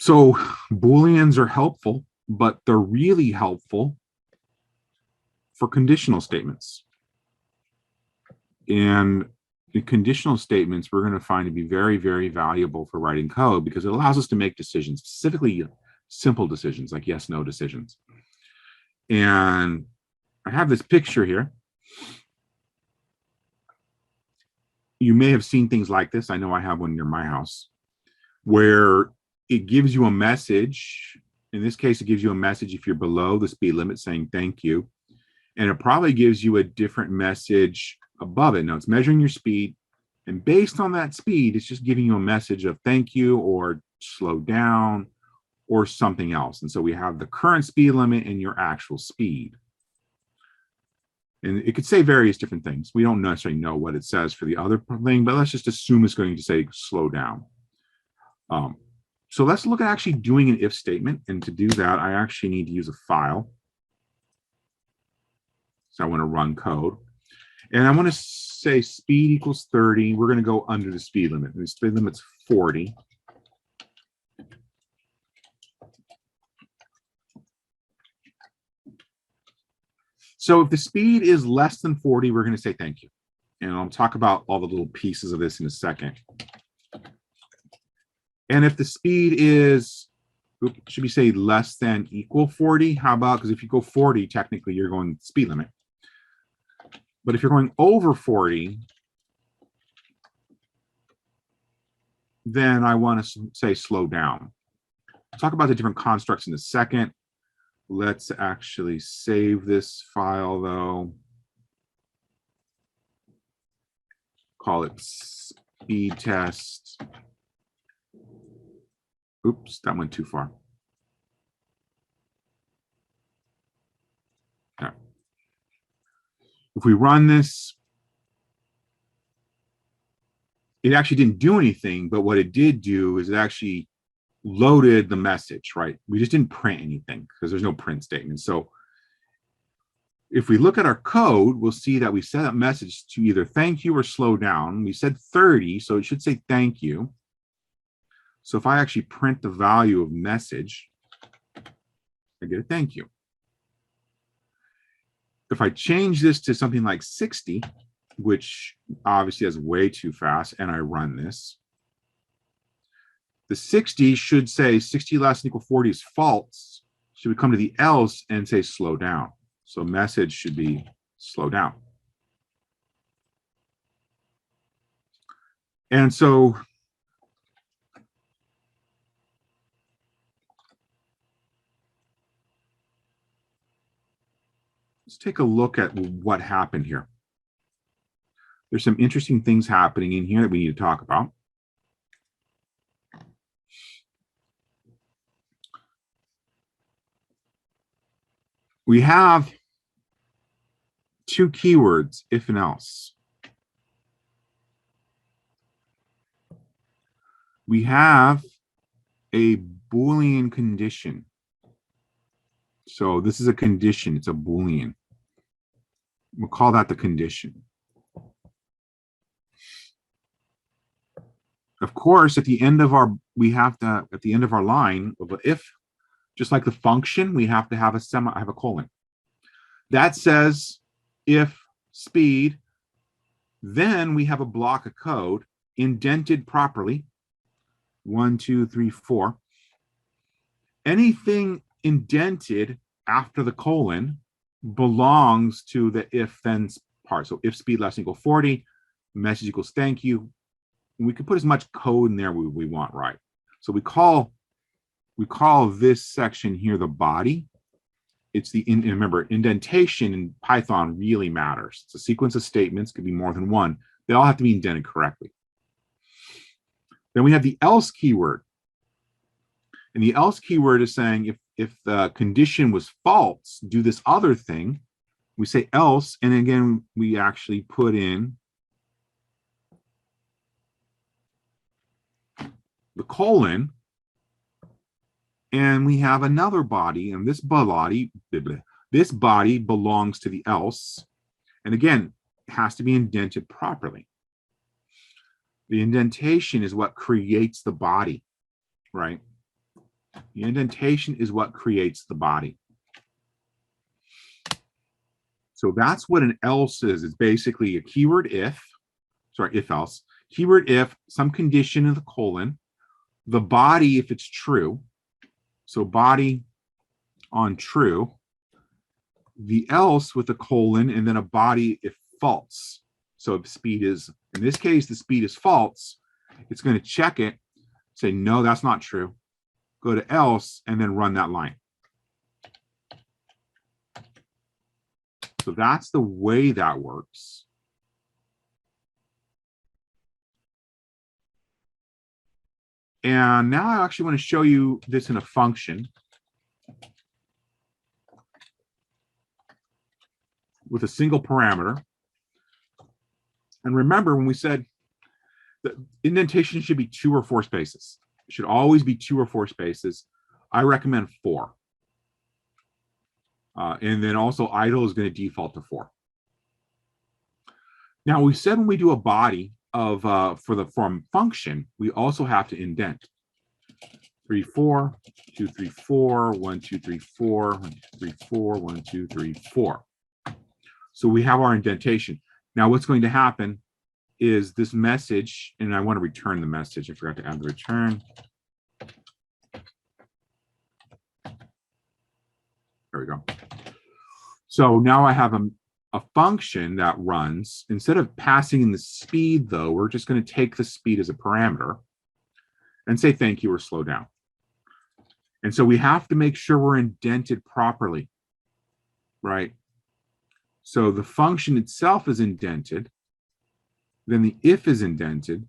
So Booleans are helpful, but they're really helpful for conditional statements. And the conditional statements we're going to find to be very, very valuable for writing code because it allows us to make decisions, specifically simple decisions like yes, no decisions. And I have this picture here. You may have seen things like this. I know I have one near my house where it gives you a message. In this case, it gives you a message if you're below the speed limit saying thank you. And it probably gives you a different message above it. Now it's measuring your speed. And based on that speed, it's just giving you a message of thank you or slow down or something else. And so we have the current speed limit and your actual speed. And it could say various different things. We don't necessarily know what it says for the other thing, but let's just assume it's going to say slow down. So let's look at actually doing an if statement. And to do that, I actually need to use a file. So I want to run code. And I want to say speed equals 30. We're going to go under the speed limit. The speed limit's 40. So if the speed is less than 40, we're going to say thank you. And I'll talk about all the little pieces of this in a second. And if the speed is, should we say less than equal 40? How about, because if you go 40, technically you're going speed limit. But if you're going over 40, then I want to say slow down. I'll talk about the different constructs in a second. Let's actually save this file though. Call it speed test. Oops, that went too far. Okay. If we run this, it actually didn't do anything, but what it did do is it actually loaded the message, right? We just didn't print anything because there's no print statement. So if we look at our code, we'll see that we set up message to either thank you or slow down. We said 30, so it should say thank you. So if I actually print the value of message, I get a thank you. If I change this to something like 60, which obviously is way too fast, and I run this, the 60 should say 60 less than equal 40 is false. Should we come to the else and say slow down? So message should be slow down. And so let's take a look at what happened here. There's some interesting things happening in here that we need to talk about. We have two keywords, if and else. We have a Boolean condition. So this is a condition, it's a Boolean. We'll call that the condition. Of course, at the end of our, at the end of our line of an if, just like the function, we have to have a colon. That says if speed, then we have a block of code indented properly. 1, 2, 3, 4. Anything indented after the colon belongs to the if then part. So if speed less than equal 40, message equals thank you. And we can put as much code in there we want, right? So we call this section here the body. It's the, remember, indentation in Python really matters. It's a sequence of statements, could be more than one. They all have to be indented correctly. Then we have the else keyword. And the else keyword is saying if the condition was false, do this other thing. We say else, and again, we actually put in the colon, and we have another body, and this body belongs to the else. And again, it has to be indented properly. The indentation is what creates the body, right? The indentation is what creates the body. So that's what an else is. It's basically a keyword if else, keyword if, some condition in the colon, the body if it's true. So body on true, the else with a colon, and then a body if false. So if speed is, in this case, the speed is false, it's going to check it, say, no, that's not true. Go to else, and then run that line. So that's the way that works. And now I actually want to show you this in a function with a single parameter. And remember when we said that indentation should be 2 or 4 spaces. It should always be 2 or 4 spaces. I recommend 4. And then also idle is going to default to 4. Now we said when we do a body of for the form function, we also have to indent. 3, 4, 2, 3, 4, 1, 2, 3, 4, 1, 2, 3, 4, 1, 2, 3, 4. So we have our indentation. Now what's going to happen is this message, and I want to return the message. I forgot to add the return. There we go. So now I have a function that runs. Instead of passing in the speed, though, we're just going to take the speed as a parameter and say thank you or slow down. And so we have to make sure we're indented properly, right? So the function itself is indented, then the if is indented,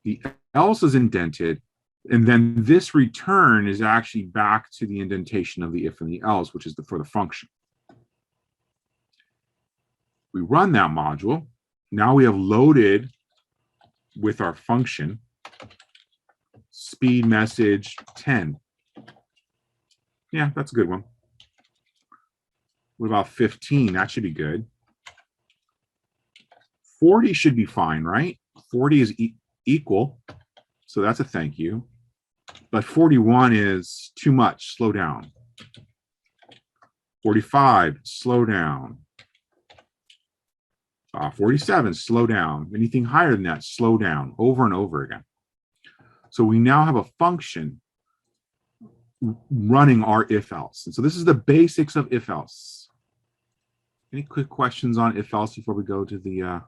the else is indented, and then this return is actually back to the indentation of the if and the else, which is for the function. We run that module. Now we have loaded with our function speed message 10. Yeah, that's a good one. What about 15? That should be good. 40 should be fine, right? 40 is equal, so that's a thank you. But 41 is too much, slow down. 45, slow down. 47, slow down. Anything higher than that, slow down, over and over again. So we now have a function running our if-else. And so this is the basics of if-else. Any quick questions on if-else before we go to the